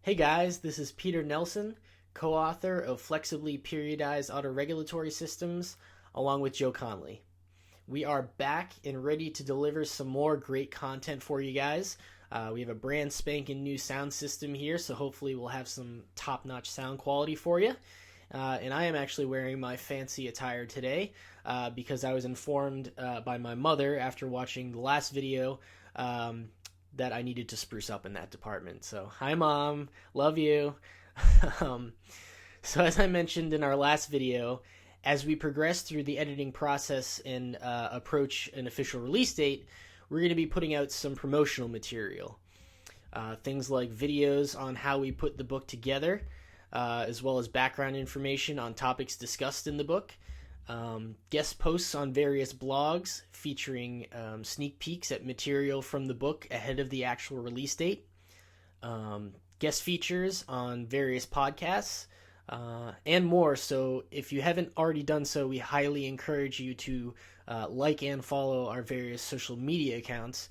Hey guys, this is Peter Nelson, co-author of Flexibly Periodized Autoregulatory Systems, along with Joe Conley. We are back and ready to deliver some more great content for you guys. We have a brand spanking new sound system here, so hopefully we'll have some top-notch sound quality for you. And I am actually wearing my fancy attire today because I was informed by my mother after watching the last video that I needed to spruce up in that department. So, hi Mom, love you. So as I mentioned in our last video, as we progress through the editing process and approach an official release date, we're going to be putting out some promotional material. Things like videos on how we put the book together, as well as background information on topics discussed in the book. Guest posts on various blogs featuring sneak peeks at material from the book ahead of the actual release date. Guest features on various podcasts, and more. So if you haven't already done so, we highly encourage you to like and follow our various social media accounts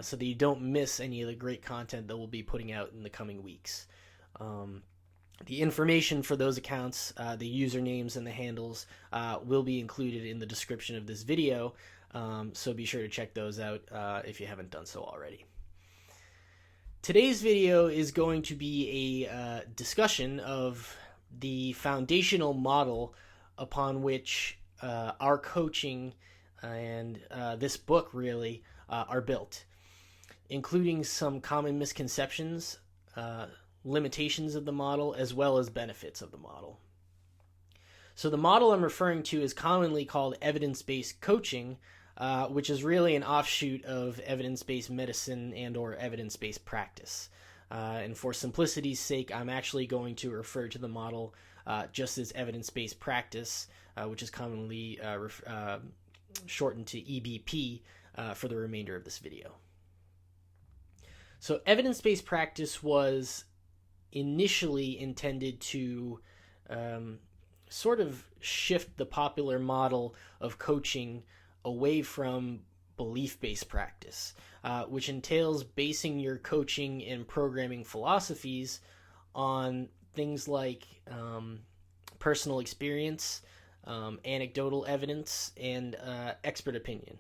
so that you don't miss any of the great content that we'll be putting out in the coming weeks. The information for those accounts, the usernames and the handles, will be included in the description of this video, so be sure to check those out if you haven't done so already. Today's video is going to be a discussion of the foundational model upon which our coaching and this book really are built, including some common misconceptions, limitations of the model, as well as benefits of the model. So the model I'm referring to is commonly called evidence-based coaching, which is really an offshoot of evidence-based medicine and or evidence-based practice. And for simplicity's sake, I'm actually going to refer to the model just as evidence-based practice, which is commonly shortened to EBP for the remainder of this video. So evidence-based practice was initially intended to sort of shift the popular model of coaching away from belief-based practice, which entails basing your coaching and programming philosophies on things like personal experience, anecdotal evidence, and expert opinion.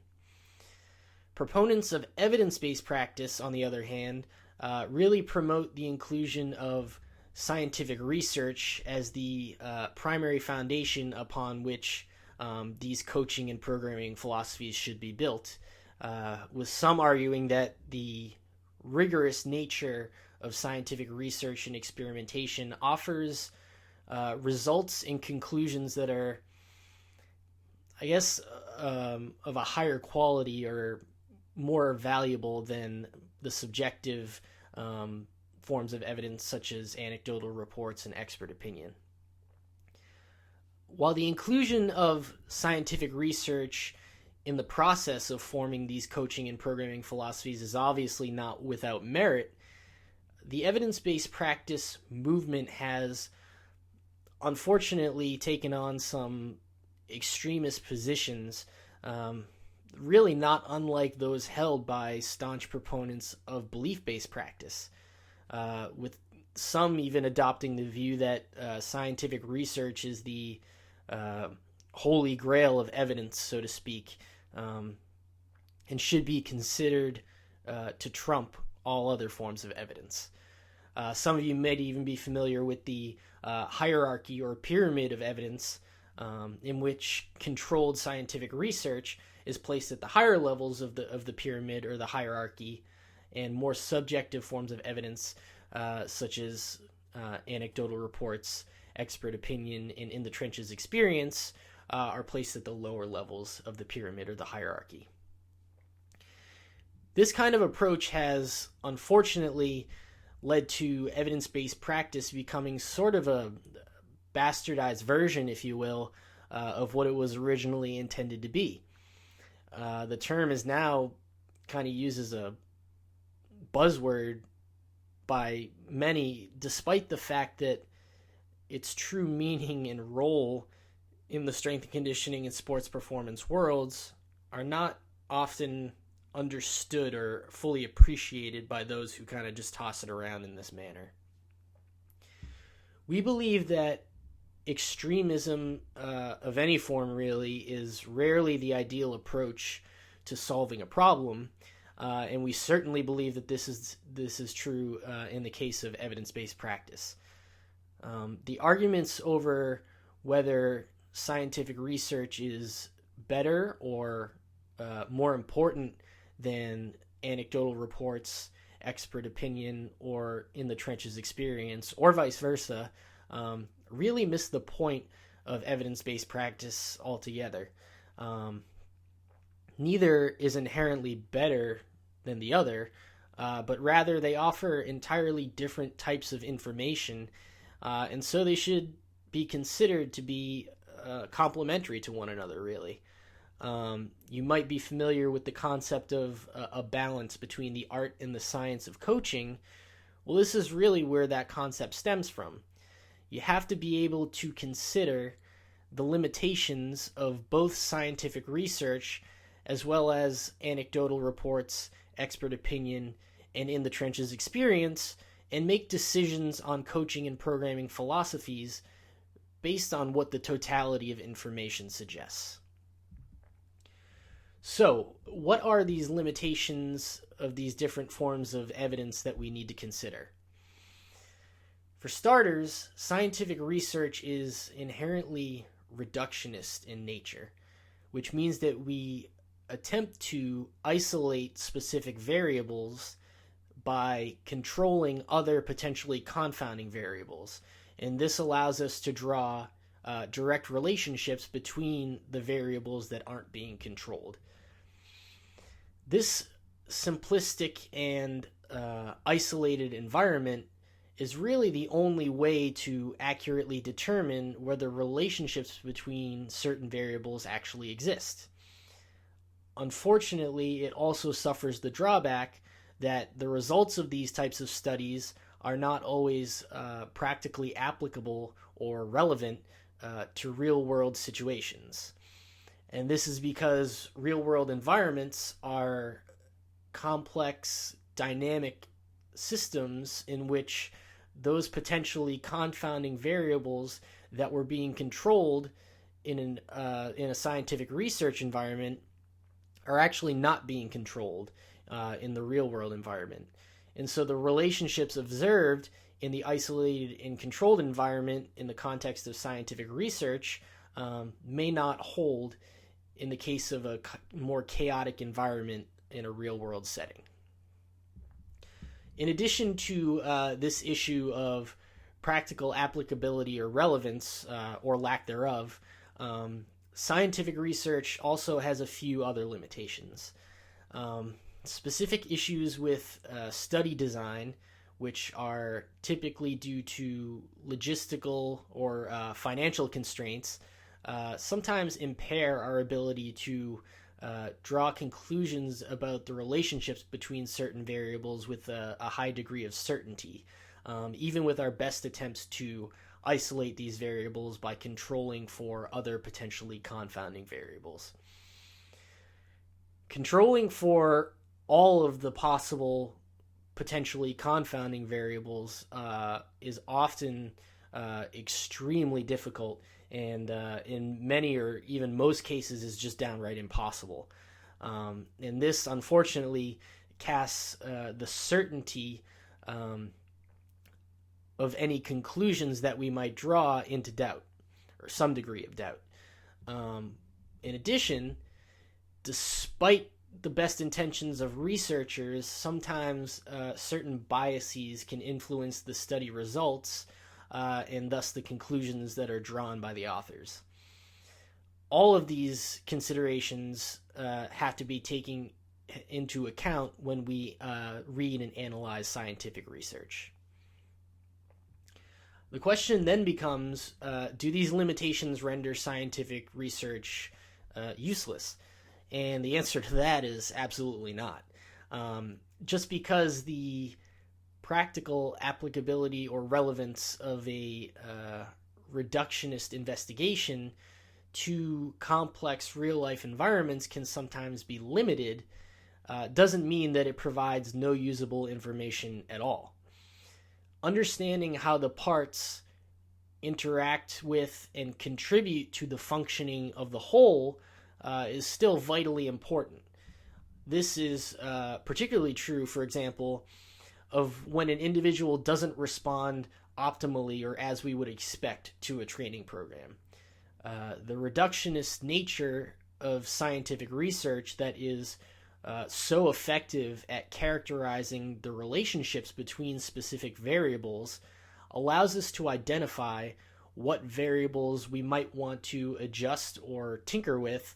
Proponents of evidence-based practice, on the other hand, really promote the inclusion of scientific research as the primary foundation upon which these coaching and programming philosophies should be built, with some arguing that the rigorous nature of scientific research and experimentation offers results and conclusions that are, I guess, of a higher quality or more valuable than the subjective forms of evidence such as anecdotal reports and expert opinion. While the inclusion of scientific research in the process of forming these coaching and programming philosophies is obviously not without merit, the evidence-based practice movement has unfortunately taken on some extremist positions, really not unlike those held by staunch proponents of belief-based practice, with some even adopting the view that scientific research is the holy grail of evidence, so to speak, and should be considered to trump all other forms of evidence. Some of you may even be familiar with the hierarchy or pyramid of evidence, in which controlled scientific research is placed at the higher levels of the pyramid or the hierarchy, and more subjective forms of evidence, such as anecdotal reports, expert opinion, and in the trenches experience, are placed at the lower levels of the pyramid or the hierarchy. This kind of approach has unfortunately led to evidence-based practice becoming sort of a bastardized version, if you will, of what it was originally intended to be. The term is now kind of used as a buzzword by many, despite the fact that its true meaning and role in the strength and conditioning and sports performance worlds are not often understood or fully appreciated by those who kind of just toss it around in this manner. We believe that extremism of any form really is rarely the ideal approach to solving a problem, and we certainly believe that this is true in the case of evidence-based practice. The arguments over whether scientific research is better or more important than anecdotal reports, expert opinion, or in the trenches experience, or vice versa, really miss the point of evidence-based practice altogether. Neither is inherently better than the other, but rather they offer entirely different types of information, and so they should be considered to be complementary to one another, really. You might be familiar with the concept of a balance between the art and the science of coaching. Well, this is really where that concept stems from. You have to be able to consider the limitations of both scientific research as well as anecdotal reports, expert opinion, and in the trenches experience, and make decisions on coaching and programming philosophies based on what the totality of information suggests. So, what are these limitations of these different forms of evidence that we need to consider? For starters, scientific research is inherently reductionist in nature, which means that we attempt to isolate specific variables by controlling other potentially confounding variables. And this allows us to draw direct relationships between the variables that aren't being controlled. This simplistic and isolated environment is really the only way to accurately determine whether relationships between certain variables actually exist. Unfortunately, it also suffers the drawback that the results of these types of studies are not always practically applicable or relevant to real-world situations. And this is because real-world environments are complex, dynamic systems in which those potentially confounding variables that were being controlled in a scientific research environment are actually not being controlled in the real-world environment. And so the relationships observed in the isolated and controlled environment in the context of scientific research may not hold in the case of a more chaotic environment in a real-world setting. In addition to this issue of practical applicability or relevance, or lack thereof, scientific research also has a few other limitations. Specific issues with study design, which are typically due to logistical or financial constraints, sometimes impair our ability to draw conclusions about the relationships between certain variables with a high degree of certainty, even with our best attempts to isolate these variables by controlling for other potentially confounding variables. Controlling for all of the possible potentially confounding variables is often extremely difficult, and in many or even most cases is just downright impossible. And this, unfortunately, casts the certainty of any conclusions that we might draw into doubt, or some degree of doubt. In addition, despite the best intentions of researchers, sometimes certain biases can influence the study results and thus the conclusions that are drawn by the authors. All of these considerations have to be taken into account when we read and analyze scientific research. The question then becomes, do these limitations render scientific research useless? And the answer to that is absolutely not. Just because the practical applicability or relevance of a reductionist investigation to complex real-life environments can sometimes be limited, doesn't mean that it provides no usable information at all. Understanding how the parts interact with and contribute to the functioning of the whole is still vitally important. This is particularly true, for example, of when an individual doesn't respond optimally or as we would expect to a training program. The reductionist nature of scientific research that is so effective at characterizing the relationships between specific variables allows us to identify what variables we might want to adjust or tinker with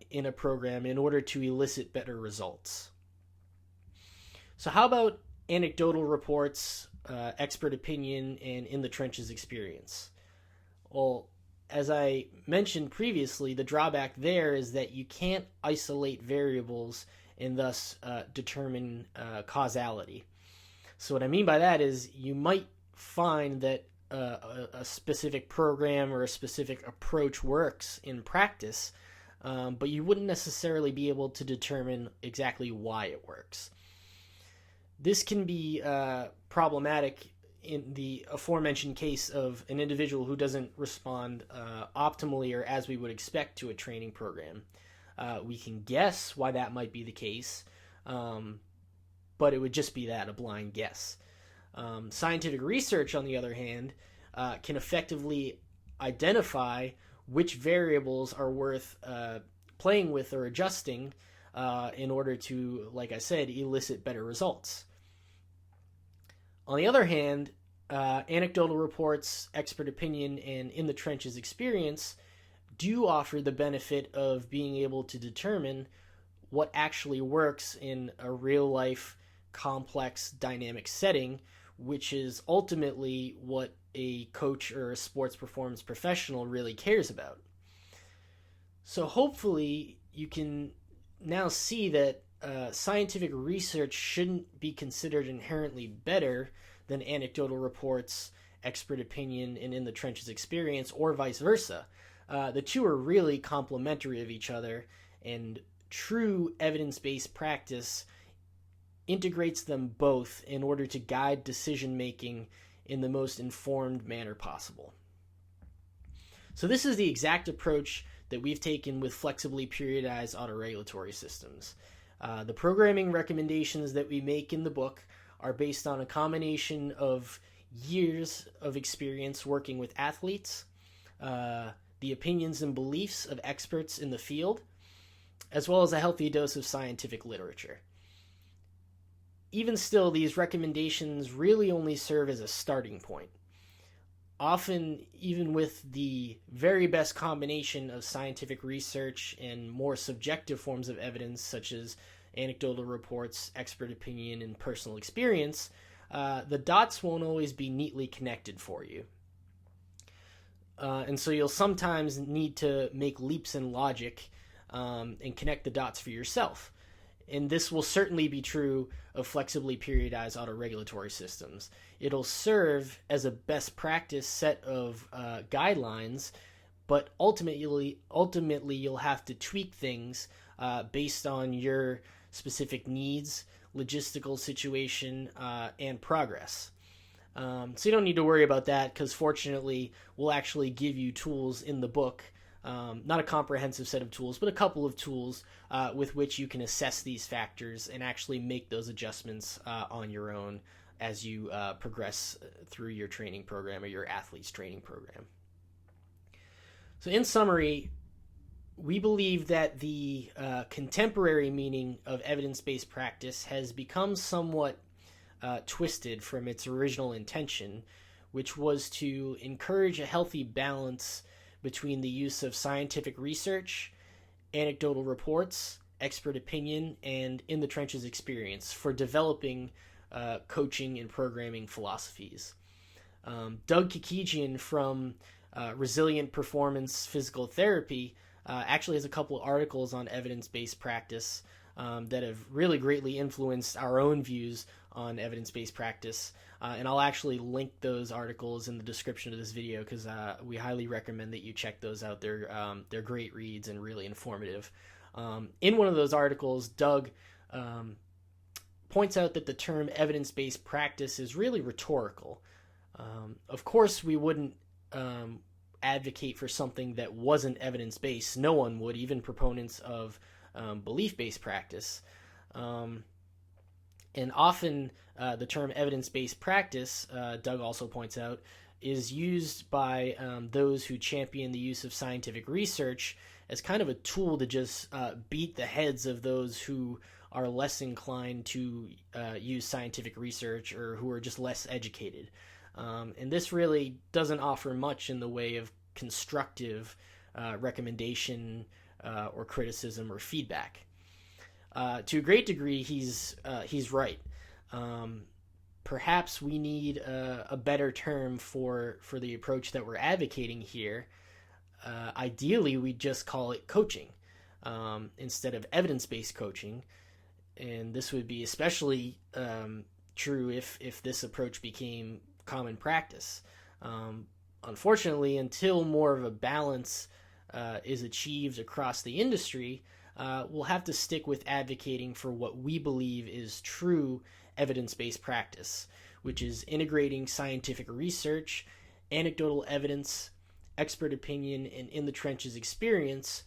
in a program in order to elicit better results. So how about anecdotal reports, expert opinion, and in-the-trenches experience? Well, as I mentioned previously, the drawback there is that you can't isolate variables and thus determine causality. So what I mean by that is you might find that a specific program or a specific approach works in practice, but you wouldn't necessarily be able to determine exactly why it works. This can be problematic in the aforementioned case of an individual who doesn't respond optimally or as we would expect to a training program. We can guess why that might be the case, but it would just be that, a blind guess. Scientific research, on the other hand, can effectively identify which variables are worth playing with or adjusting in order to, like I said, elicit better results. On the other hand, anecdotal reports, expert opinion, and in-the-trenches experience do offer the benefit of being able to determine what actually works in a real-life, complex, dynamic setting, which is ultimately what a coach or a sports performance professional really cares about. So hopefully you can now see that scientific research shouldn't be considered inherently better than anecdotal reports, expert opinion, and in-the-trenches experience, or vice versa. The two are really complementary of each other, and true evidence-based practice integrates them both in order to guide decision-making in the most informed manner possible. So this is the exact approach that we've taken with flexibly periodized autoregulatory systems. The programming recommendations that we make in the book are based on a combination of years of experience working with athletes, the opinions and beliefs of experts in the field, as well as a healthy dose of scientific literature. Even still, these recommendations really only serve as a starting point. Often, even with the very best combination of scientific research and more subjective forms of evidence, such as anecdotal reports, expert opinion, and personal experience, the dots won't always be neatly connected for you. And so you'll sometimes need to make leaps in logic and connect the dots for yourself. And this will certainly be true of flexibly periodized autoregulatory systems. It'll serve as a best practice set of guidelines, but ultimately you'll have to tweak things based on your specific needs, logistical situation, and progress. So you don't need to worry about that, because fortunately we'll actually give you tools in the book, not a comprehensive set of tools, but a couple of tools with which you can assess these factors and actually make those adjustments on your own as you progress through your training program or your athlete's training program. So in summary, we believe that the contemporary meaning of evidence-based practice has become somewhat twisted from its original intention, which was to encourage a healthy balance between the use of scientific research, anecdotal reports, expert opinion, and in-the-trenches experience for developing coaching and programming philosophies. Doug Kechijian from Resilient Performance Physical Therapy actually has a couple articles on evidence-based practice that have really greatly influenced our own views on evidence-based practice. And I'll actually link those articles in the description of this video, because we highly recommend that you check those out. They're great reads and really informative. In one of those articles, Doug points out that the term evidence-based practice is really rhetorical. Of course, we wouldn't advocate for something that wasn't evidence-based. No one would, even proponents of belief-based practice. And often the term evidence-based practice, Doug also points out, is used by those who champion the use of scientific research as kind of a tool to just beat the heads of those who are less inclined to use scientific research or who are just less educated. And this really doesn't offer much in the way of constructive recommendation or criticism or feedback. To a great degree, he's right. Perhaps we need a better term for the approach that we're advocating here. Ideally, we'd just call it coaching instead of evidence-based coaching. And this would be especially true if this approach became common practice. Unfortunately, until more of a balance is achieved across the industry, we'll have to stick with advocating for what we believe is true evidence-based practice, which is integrating scientific research, anecdotal evidence, expert opinion, and in-the-trenches experience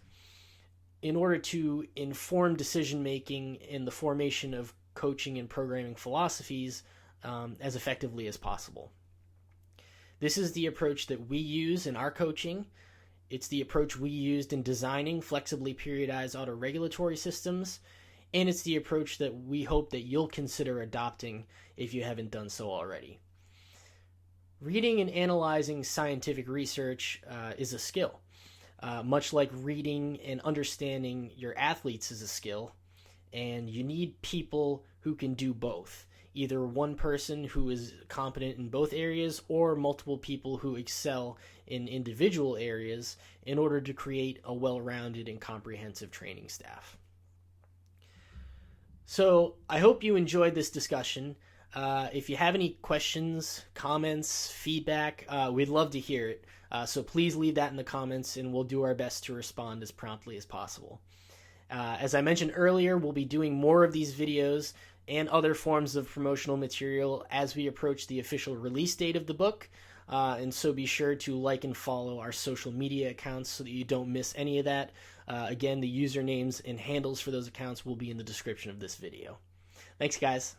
in order to inform decision-making in the formation of coaching and programming philosophies as effectively as possible. This is the approach that we use in our coaching. It's the approach we used in designing flexibly periodized autoregulatory systems, and it's the approach that we hope that you'll consider adopting if you haven't done so already. Reading and analyzing scientific research is a skill. Much like reading and understanding your athletes is a skill, and you need people who can do both. Either one person who is competent in both areas or multiple people who excel in individual areas in order to create a well-rounded and comprehensive training staff. So I hope you enjoyed this discussion. If you have any questions, comments, feedback, we'd love to hear it. So please leave that in the comments and we'll do our best to respond as promptly as possible. As I mentioned earlier, we'll be doing more of these videos and other forms of promotional material as we approach the official release date of the book. And so be sure to like and follow our social media accounts so that you don't miss any of that. Again, the usernames and handles for those accounts will be in the description of this video. Thanks, guys.